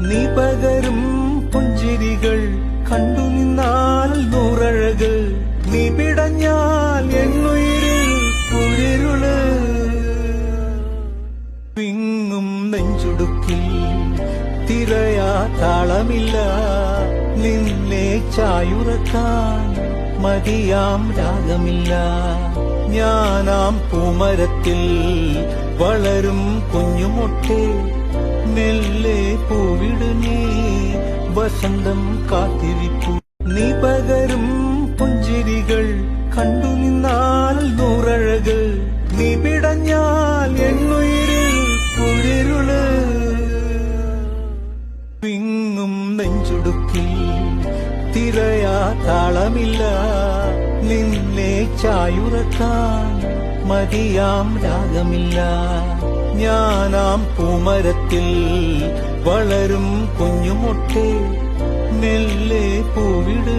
നീ പകരും പുഞ്ചിരികൾ കണ്ടു നിന്നാൽ നൂറഴകൾ, നീ പിടഞ്ഞാൽ എന്നുയിരിൽ കുളിരുള്. വിങ്ങും നെഞ്ചുടുക്കിൽ തിരയാ താളമില്ല, നിന്നെ ചായുറക്കാൻ മതിയാം രാഗമില്ല. ഞാനാം പൂമരത്തിൽ വളരും കുഞ്ഞുമൊട്ടെ, മെല്ലെ പൂവിടു നീ വസന്തം കാത്തിരിപ്പു. നീ പകരും പുഞ്ചിരികൾ കണ്ടു നിന്നാൽ നൂറഴകൾ, നീ പിടഞ്ഞാൽ എന്നുയിരിൽ കുളിരുള്. വിങ്ങും നെഞ്ചുടുക്കിൽ തിരയാ താളമില്ല, നിന്നെ ചായുറക്കാൻ മതിയാം രാഗമില്ല. ഞാനാം പൂമരത്തിൽ വളരും കുഞ്ഞുമൊട്ടെ, മെല്ലെ പൂവിടു.